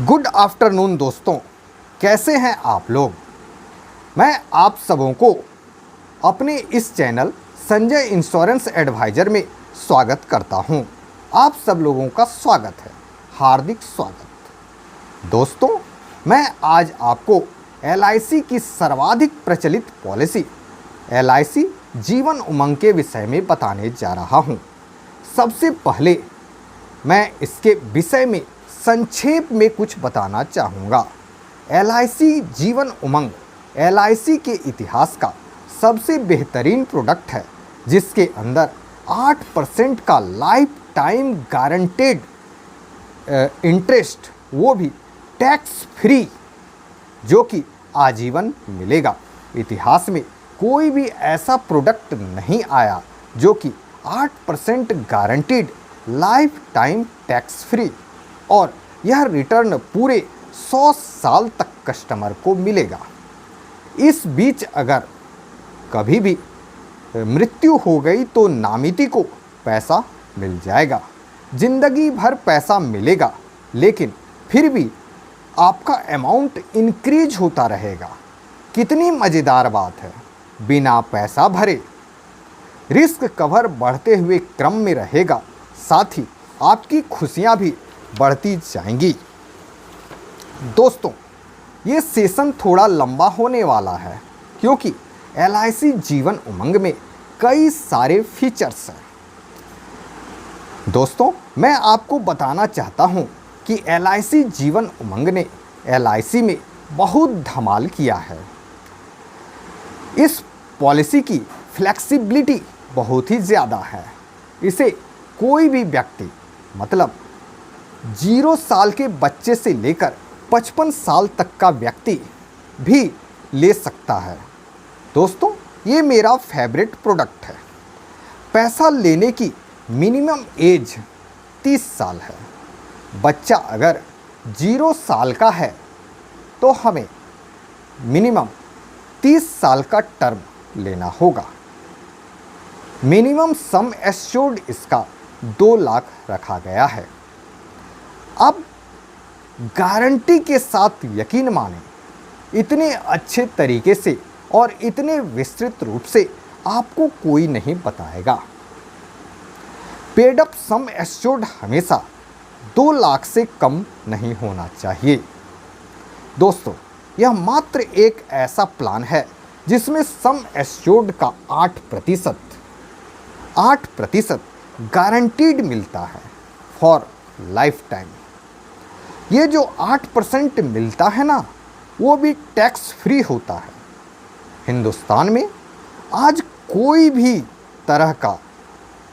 Good afternoon दोस्तों, कैसे हैं आप लोग। मैं आप सबों को अपने इस चैनल संजय इंश्योरेंस एडवाइज़र में स्वागत करता हूं। आप सब लोगों का स्वागत है, हार्दिक स्वागत। दोस्तों, मैं आज आपको एलआईसी की सर्वाधिक प्रचलित पॉलिसी एलआईसी जीवन उमंग के विषय में बताने जा रहा हूं। सबसे पहले मैं इसके विषय में संक्षेप में कुछ बताना चाहूँगा। एलआईसी जीवन उमंग एलआईसी के इतिहास का सबसे बेहतरीन प्रोडक्ट है, जिसके अंदर 8% का लाइफ टाइम गारंटेड इंटरेस्ट, वो भी टैक्स फ्री, जो कि आजीवन मिलेगा। इतिहास में कोई भी ऐसा प्रोडक्ट नहीं आया जो कि 8% guaranteed life time tax free, और यह रिटर्न पूरे 100 साल तक कस्टमर को मिलेगा। इस बीच अगर कभी भी मृत्यु हो गई तो नामिती को पैसा मिल जाएगा, जिंदगी भर पैसा मिलेगा, लेकिन फिर भी आपका अमाउंट इंक्रीज होता रहेगा। कितनी मज़ेदार बात है। बिना पैसा भरे रिस्क कवर बढ़ते हुए क्रम में रहेगा, साथ ही आपकी खुशियां भी बढ़ती जाएंगी। दोस्तों, ये सेशन थोड़ा लंबा होने वाला है, क्योंकि एलआईसी जीवन उमंग में कई सारे फीचर्स हैं। दोस्तों, मैं आपको बताना चाहता हूं कि एलआईसी जीवन उमंग ने एलआईसी में बहुत धमाल किया है। इस पॉलिसी की फ्लेक्सिबिलिटी बहुत ही ज़्यादा है। इसे कोई भी व्यक्ति, मतलब 0 साल के बच्चे से लेकर 55 साल तक का व्यक्ति भी ले सकता है। दोस्तों, ये मेरा फेवरेट प्रोडक्ट है। पैसा लेने की मिनिमम एज 30 साल है। बच्चा अगर 0 साल का है तो हमें मिनिमम 30 साल का टर्म लेना होगा। मिनिमम सम एश्योर्ड इसका 2 लाख रखा गया है। अब गारंटी के साथ यकीन माने, इतने अच्छे तरीके से और इतने विस्तृत रूप से आपको कोई नहीं बताएगा। पेड अप सम एश्योर्ड हमेशा 2 लाख से कम नहीं होना चाहिए। दोस्तों, यह मात्र एक ऐसा प्लान है जिसमें सम एश्योर्ड का 8% गारंटीड मिलता है फॉर लाइफ टाइम। ये जो 8% मिलता है ना, वो भी टैक्स फ्री होता है। हिंदुस्तान में आज कोई भी तरह का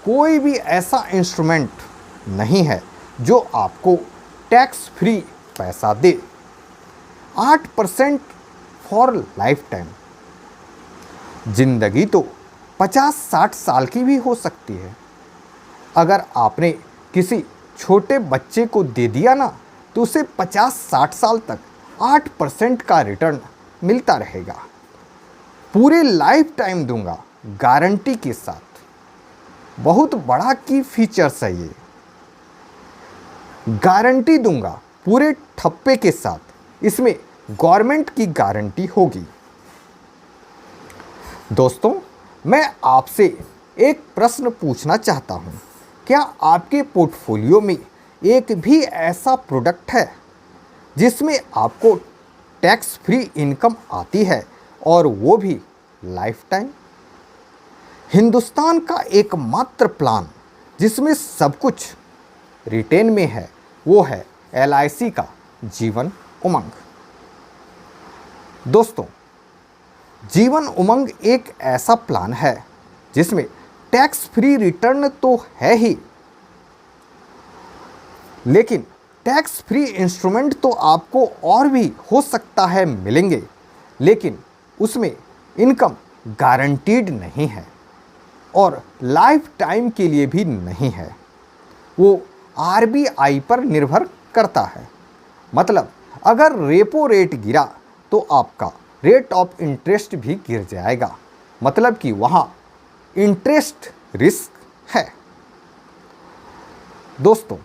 कोई भी ऐसा इंस्ट्रूमेंट नहीं है जो आपको टैक्स फ्री पैसा दे। 8% फॉर लाइफ टाइम। जिंदगी तो 50-60 साल की भी हो सकती है। अगर आपने किसी छोटे बच्चे को दे दिया ना, तो उसे 50-60 साल तक 8% का रिटर्न मिलता रहेगा। पूरे लाइफ टाइम दूंगा गारंटी के साथ। बहुत बड़ा की फीचर्स है ये। गारंटी दूंगा पूरे ठप्पे के साथ। इसमें गवर्नमेंट की गारंटी होगी। दोस्तों, मैं आपसे एक प्रश्न पूछना चाहता हूं। क्या आपके पोर्टफोलियो में एक भी ऐसा प्रोडक्ट है जिसमें आपको टैक्स फ्री इनकम आती है, और वो भी लाइफ टाइम? हिंदुस्तान का एकमात्र प्लान जिसमें सब कुछ रिटेन में है, वो है एलआईसी का जीवन उमंग। दोस्तों, जीवन उमंग एक ऐसा प्लान है जिसमें टैक्स फ्री रिटर्न तो है ही, लेकिन टैक्स फ्री इंस्ट्रूमेंट तो आपको और भी हो सकता है मिलेंगे, लेकिन उसमें इनकम गारंटीड नहीं है और लाइफ टाइम के लिए भी नहीं है। वो आरबीआई पर निर्भर करता है। मतलब अगर रेपो रेट गिरा तो आपका रेट ऑफ इंटरेस्ट भी गिर जाएगा। मतलब कि वहाँ इंटरेस्ट रिस्क है। दोस्तों,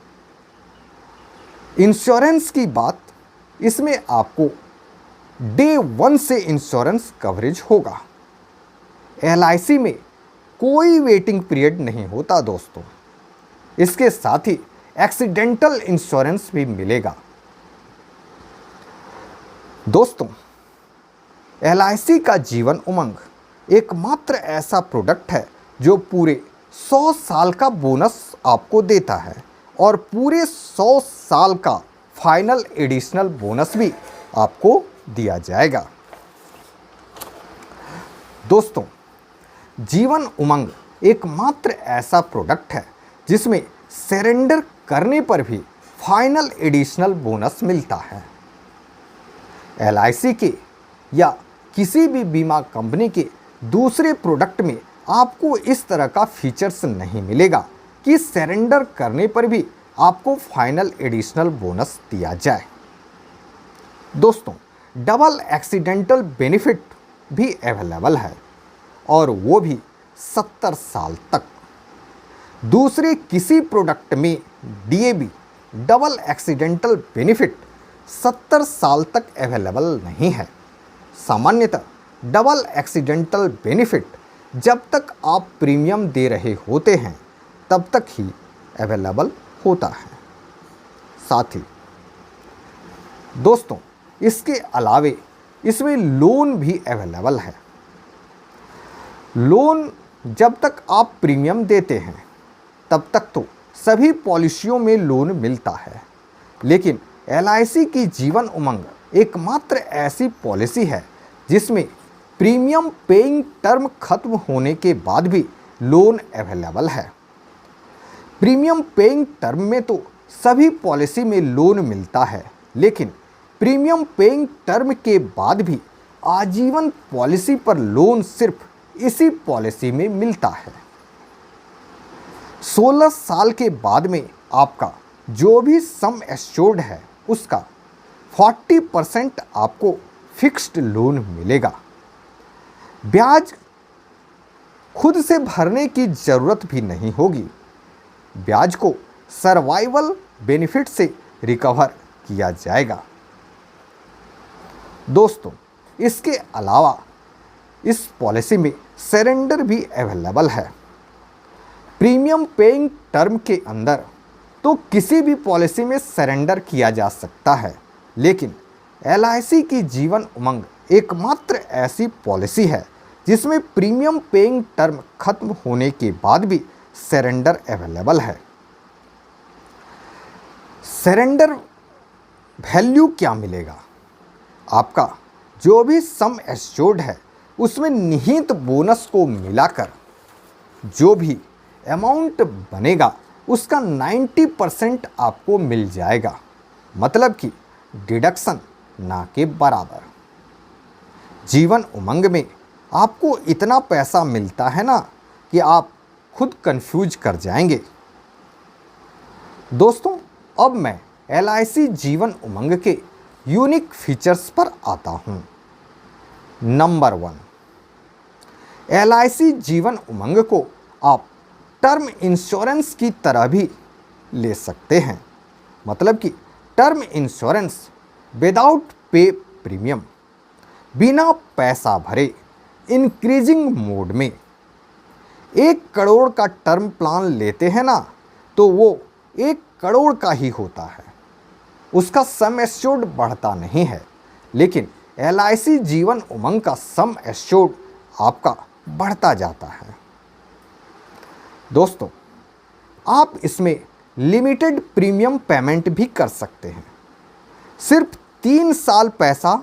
इंश्योरेंस की बात इसमें आपको डे 1 से इंश्योरेंस कवरेज होगा। LIC में कोई वेटिंग पीरियड नहीं होता दोस्तों। इसके साथ ही एक्सीडेंटल इंश्योरेंस भी मिलेगा। दोस्तों, LIC का जीवन उमंग एकमात्र ऐसा प्रोडक्ट है जो पूरे 100 साल का बोनस आपको देता है और पूरे 100 साल का फाइनल एडिशनल बोनस भी आपको दिया जाएगा। दोस्तों, जीवन उमंग एकमात्र ऐसा प्रोडक्ट है जिसमें सरेंडर करने पर भी फाइनल एडिशनल बोनस मिलता है। LIC के या किसी भी बीमा कंपनी के दूसरे प्रोडक्ट में आपको इस तरह का फीचर्स नहीं मिलेगा कि सरेंडर करने पर भी आपको फाइनल एडिशनल बोनस दिया जाए। दोस्तों, डबल एक्सीडेंटल बेनिफिट भी अवेलेबल है और वो भी 70 साल तक। दूसरे किसी प्रोडक्ट में DAB डबल एक्सीडेंटल बेनिफिट 70 साल तक अवेलेबल नहीं है। सामान्यतः डबल एक्सीडेंटल बेनिफिट जब तक आप प्रीमियम दे रहे होते हैं तब तक ही अवेलेबल होता है। साथ ही दोस्तों, इसके अलावे इसमें लोन भी अवेलेबल है। लोन जब तक आप प्रीमियम देते हैं तब तक तो सभी पॉलिसियों में लोन मिलता है, लेकिन LIC की जीवन उमंग एकमात्र ऐसी पॉलिसी है जिसमें प्रीमियम पेइंग टर्म खत्म होने के बाद भी लोन अवेलेबल है। प्रीमियम पेइंग टर्म में तो सभी पॉलिसी में लोन मिलता है, लेकिन प्रीमियम पेइंग टर्म के बाद भी आजीवन पॉलिसी पर लोन सिर्फ इसी पॉलिसी में मिलता है। 16 साल के बाद में आपका जो भी सम एश्योर्ड है उसका 40% आपको फिक्स्ड लोन मिलेगा। ब्याज खुद से भरने की ज़रूरत भी नहीं होगी। ब्याज को सर्वाइवल बेनिफिट से रिकवर किया जाएगा। दोस्तों, इसके अलावा इस पॉलिसी में सरेंडर भी अवेलेबल है। प्रीमियम पेइंग टर्म के अंदर तो किसी भी पॉलिसी में सरेंडर किया जा सकता है, लेकिन LIC की जीवन उमंग एकमात्र ऐसी पॉलिसी है जिसमें प्रीमियम पेइंग टर्म खत्म होने के बाद भी सरेंडर अवेलेबल है। सरेंडर वैल्यू क्या मिलेगा? आपका जो भी सम एश्योर्ड है उसमें निहित बोनस को मिलाकर जो भी अमाउंट बनेगा उसका 90% आपको मिल जाएगा, मतलब कि डिडक्शन ना के बराबर। जीवन उमंग में आपको इतना पैसा मिलता है ना कि आप खुद कंफ्यूज कर जाएंगे। दोस्तों, अब मैं LIC जीवन उमंग के यूनिक फीचर्स पर आता हूँ। नंबर 1, LIC जीवन उमंग को आप टर्म इंश्योरेंस की तरह भी ले सकते हैं, मतलब कि term insurance without pay premium, बिना पैसा भरे इंक्रीजिंग मोड में। 1 करोड़ का टर्म प्लान लेते हैं ना तो वो 1 करोड़ का ही होता है, उसका सम एश्योर्ड बढ़ता नहीं है, लेकिन LIC जीवन उमंग का सम एश्योर्ड आपका बढ़ता जाता है। दोस्तों, आप इसमें लिमिटेड प्रीमियम पेमेंट भी कर सकते हैं। सिर्फ 3 साल पैसा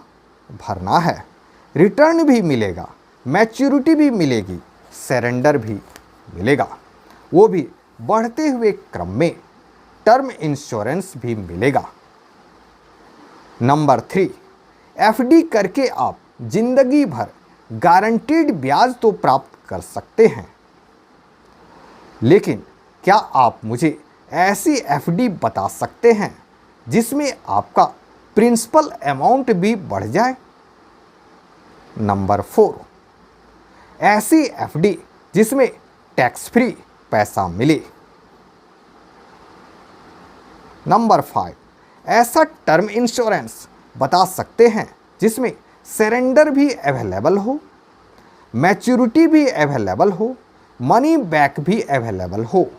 भरना है, रिटर्न भी मिलेगा, मैच्योरिटी भी मिलेगी, सरेंडर भी मिलेगा, वो भी बढ़ते हुए क्रम में टर्म इंश्योरेंस भी मिलेगा। नंबर 3, FD करके आप जिंदगी भर गारंटीड ब्याज तो प्राप्त कर सकते हैं, लेकिन क्या आप मुझे ऐसी FD बता सकते हैं जिसमें आपका प्रिंसिपल अमाउंट भी बढ़ जाए? नंबर 4, ऐसी FD जिसमें टैक्स फ्री पैसा मिले। नंबर 5, ऐसा टर्म इंश्योरेंस बता सकते हैं जिसमें सरेंडर भी अवेलेबल हो, मैच्योरिटी भी अवेलेबल हो, मनी बैक भी अवेलेबल हो।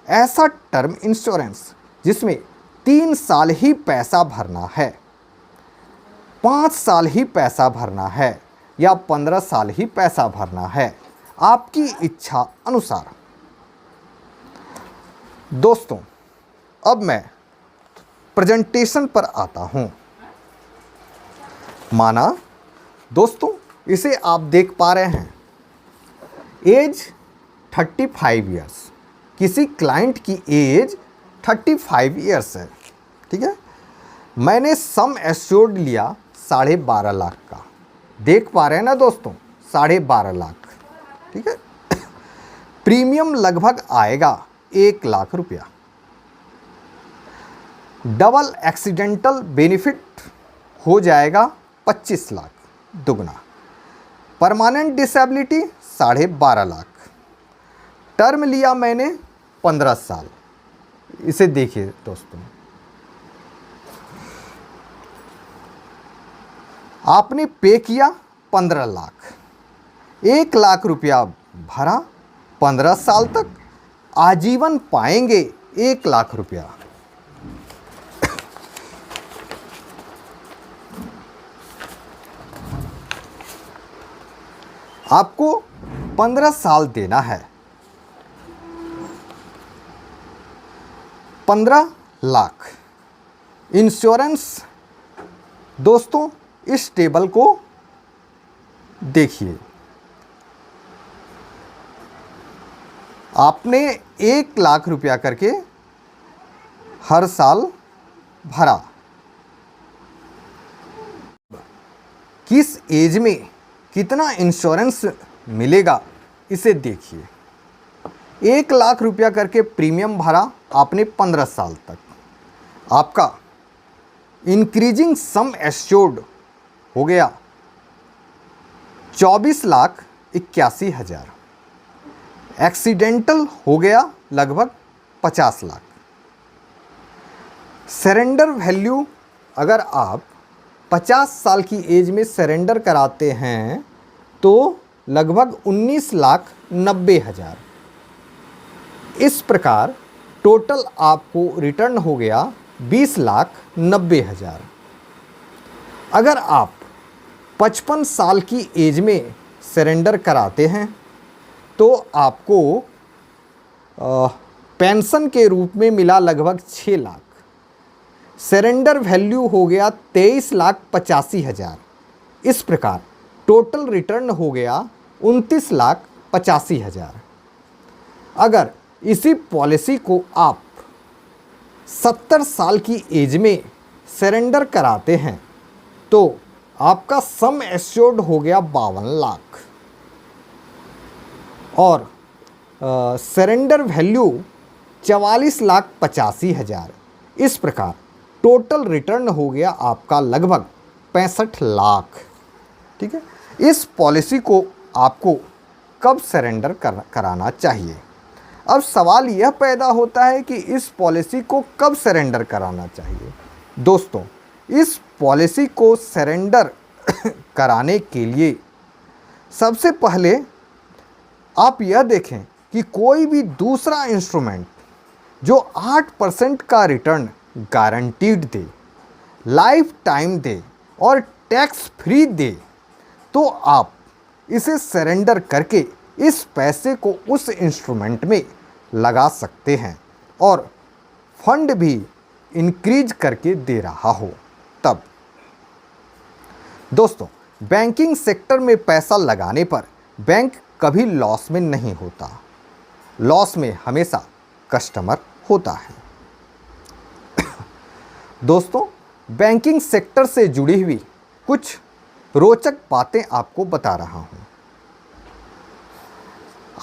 ऐसा टर्म इंश्योरेंस जिसमें 3 साल ही पैसा भरना है, 5 साल ही पैसा भरना है या 15 साल ही पैसा भरना है, आपकी इच्छा अनुसार। दोस्तों, अब मैं प्रेजेंटेशन पर आता हूं। माना दोस्तों, इसे आप देख पा रहे हैं, एज 35 इयर्स, किसी क्लाइंट की एज 35 इयर्स है। ठीक है, मैंने सम एश्योर्ड लिया 12.5 लाख का। देख पा रहे हैं ना दोस्तों, 12.5 लाख। ठीक है, प्रीमियम लगभग आएगा 1 लाख रुपया। डबल एक्सीडेंटल बेनिफिट हो जाएगा 25 लाख, दुगना। Permanent disability 12.5 lakh. टर्म लिया मैंने 15 साल। इसे देखिए दोस्तों, आपने पे किया 15 लाख, 1 लाख रुपया भरा, 15 साल तक आजीवन पाएंगे 1 लाख रुपया। आपको 15 साल देना है, 15 लाख इंश्योरेंस। दोस्तों, इस टेबल को देखिए, आपने 1 लाख रुपया करके हर साल भरा। किस एज में कितना इंश्योरेंस मिलेगा इसे देखिए। 1 लाख रुपया करके प्रीमियम भरा आपने 15 साल तक, आपका इंक्रीजिंग सम एश्योर्ड हो गया 24,81,000। एक्सीडेंटल हो गया लगभग 50 लाख। सरेंडर वैल्यू, अगर आप 50 साल की एज में सरेंडर कराते हैं तो लगभग 19,90,000। इस प्रकार टोटल आपको रिटर्न हो गया 20,90,000। अगर आप 55 साल की एज में सरेंडर कराते हैं तो आपको पेंशन के रूप में मिला लगभग 6 लाख। सरेंडर वैल्यू हो गया 23,85,000। इस प्रकार टोटल रिटर्न हो गया 29,85,000। अगर इसी पॉलिसी को आप 70 साल की एज में सरेंडर कराते हैं तो आपका सम एश्योर्ड हो गया 52 लाख और सरेंडर वैल्यू 44,85,000। इस प्रकार टोटल रिटर्न हो गया आपका लगभग 65 लाख। ठीक है, इस पॉलिसी को आपको कब सरेंडर कराना चाहिए? अब सवाल यह पैदा होता है कि इस पॉलिसी को कब सरेंडर कराना चाहिए। दोस्तों, इस पॉलिसी को सरेंडर कराने के लिए सबसे पहले आप यह देखें कि कोई भी दूसरा इंस्ट्रूमेंट जो 8% का रिटर्न गारंटीड दे, लाइफ टाइम दे और टैक्स फ्री दे, तो आप इसे सरेंडर करके इस पैसे को उस इंस्ट्रूमेंट में लगा सकते हैं और फंड भी इंक्रीज करके दे रहा हो तब। दोस्तों, बैंकिंग सेक्टर में पैसा लगाने पर बैंक कभी लॉस में नहीं होता। लॉस में हमेशा कस्टमर होता है। दोस्तों, बैंकिंग सेक्टर से जुड़ी हुई कुछ रोचक बातें आपको बता रहा हूं।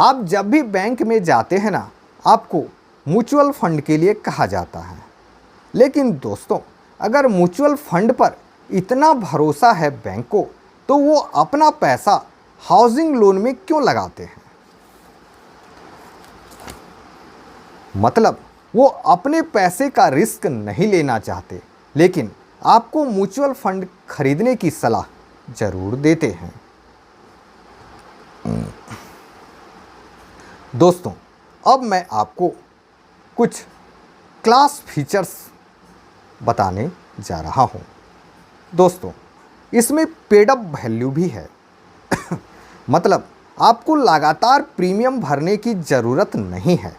आप जब भी बैंक में जाते हैं ना, आपको म्यूचुअल फंड के लिए कहा जाता है, लेकिन दोस्तों अगर म्यूचुअल फंड पर इतना भरोसा है बैंक को, तो वो अपना पैसा हाउसिंग लोन में क्यों लगाते हैं? मतलब वो अपने पैसे का रिस्क नहीं लेना चाहते, लेकिन आपको म्यूचुअल फंड खरीदने की सलाह जरूर देते हैं। दोस्तों, अब मैं आपको कुछ क्लास फीचर्स बताने जा रहा हूं। दोस्तों, इसमें पेड अप वैल्यू भी है मतलब आपको लगातार प्रीमियम भरने की ज़रूरत नहीं है।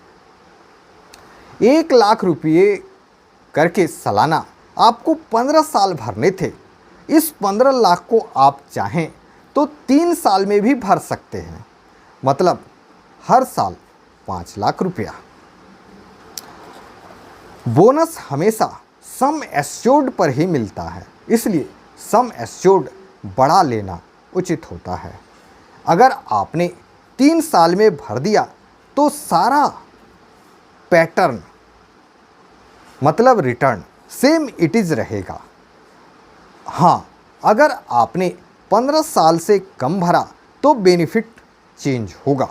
1 लाख रुपये करके सालाना आपको 15 साल भरने थे। इस 15 लाख को आप चाहें तो 3 साल में भी भर सकते हैं, मतलब हर साल 5 लाख रुपया। बोनस हमेशा सम एश्योर्ड पर ही मिलता है, इसलिए सम एश्योर्ड बड़ा लेना उचित होता है। अगर आपने 3 साल में भर दिया तो सारा पैटर्न मतलब रिटर्न सेम इट इज़ रहेगा। हाँ, अगर आपने 15 साल से कम भरा तो बेनिफिट चेंज होगा।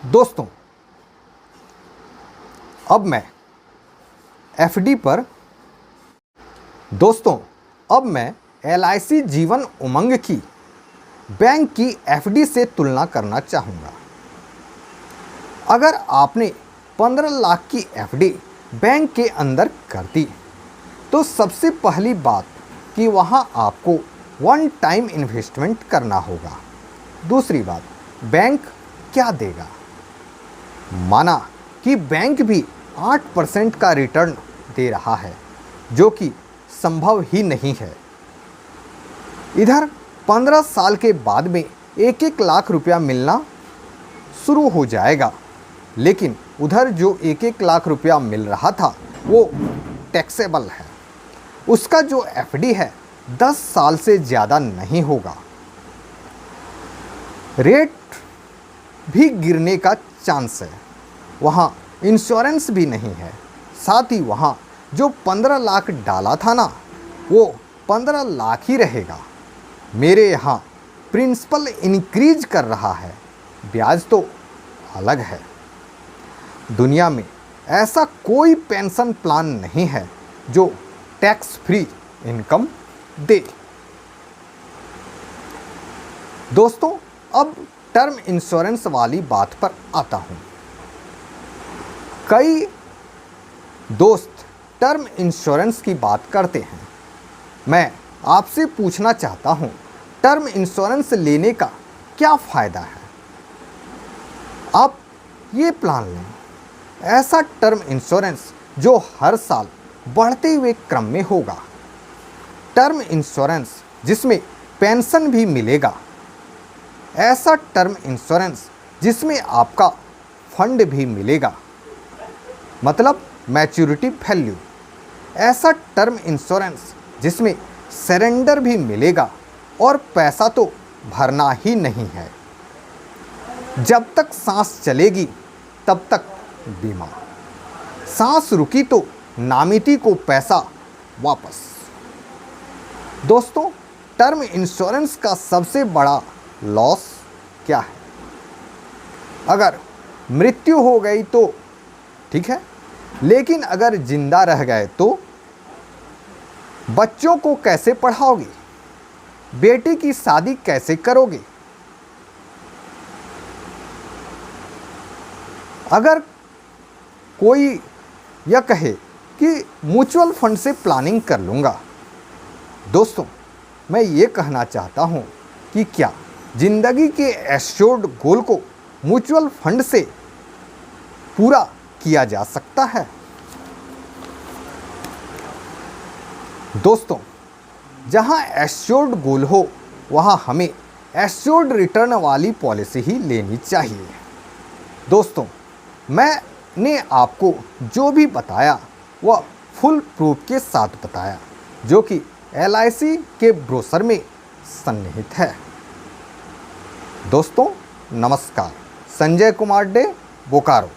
दोस्तों, अब मैं LIC जीवन उमंग की बैंक की FD से तुलना करना चाहूँगा। अगर आपने 15 लाख की FD बैंक के अंदर कर दी तो सबसे पहली बात कि वहाँ आपको वन टाइम इन्वेस्टमेंट करना होगा। दूसरी बात, बैंक क्या देगा? माना कि बैंक भी 8% का रिटर्न दे रहा है, जो कि संभव ही नहीं है। इधर 15 साल के बाद में 1-1 लाख रुपया मिलना शुरू हो जाएगा, लेकिन उधर जो 1-1 लाख रुपया मिल रहा था वो टैक्सेबल है। उसका जो FD है 10 साल से ज़्यादा नहीं होगा। रेट भी गिरने का चांस है। वहाँ इंश्योरेंस भी नहीं है। साथ ही वहाँ जो 15 लाख डाला था ना, वो 15 लाख ही रहेगा। मेरे यहाँ प्रिंसिपल इंक्रीज कर रहा है, ब्याज तो अलग है। दुनिया में ऐसा कोई पेंशन प्लान नहीं है जो टैक्स फ्री इनकम दे। दोस्तों, अब टर्म इंश्योरेंस वाली बात पर आता हूँ। कई दोस्त टर्म इंश्योरेंस की बात करते हैं। मैं आपसे पूछना चाहता हूँ, टर्म इंश्योरेंस लेने का क्या फ़ायदा है? आप ये प्लान लें, ऐसा टर्म इंश्योरेंस जो हर साल बढ़ते हुए क्रम में होगा। टर्म इंश्योरेंस जिसमें पेंशन भी मिलेगा। ऐसा टर्म इंश्योरेंस जिसमें आपका फंड भी मिलेगा, मतलब मैच्योरिटी वैल्यू। ऐसा टर्म इंश्योरेंस जिसमें सरेंडर भी मिलेगा और पैसा तो भरना ही नहीं है। जब तक सांस चलेगी तब तक बीमा, सांस रुकी तो नामिती को पैसा वापस। दोस्तों, टर्म इंश्योरेंस का सबसे बड़ा लॉस क्या है? अगर मृत्यु हो गई तो ठीक है, लेकिन अगर जिंदा रह गए तो बच्चों को कैसे पढ़ाओगे? बेटी की शादी कैसे करोगे? अगर कोई यह कहे कि म्यूचुअल फंड से प्लानिंग कर लूँगा, दोस्तों मैं ये कहना चाहता हूँ कि क्या जिंदगी के एश्योर्ड गोल को म्यूचुअल फंड से पूरा किया जा सकता है? दोस्तों, जहाँ एश्योर्ड गोल हो वहाँ हमें एश्योर्ड रिटर्न वाली पॉलिसी ही लेनी चाहिए। दोस्तों, मैंने आपको जो भी बताया वह फुल प्रूफ के साथ बताया, जो कि LIC के ब्रोशर में सन्निहित है। दोस्तों नमस्कार। संजय कुमार डे, बोकारो।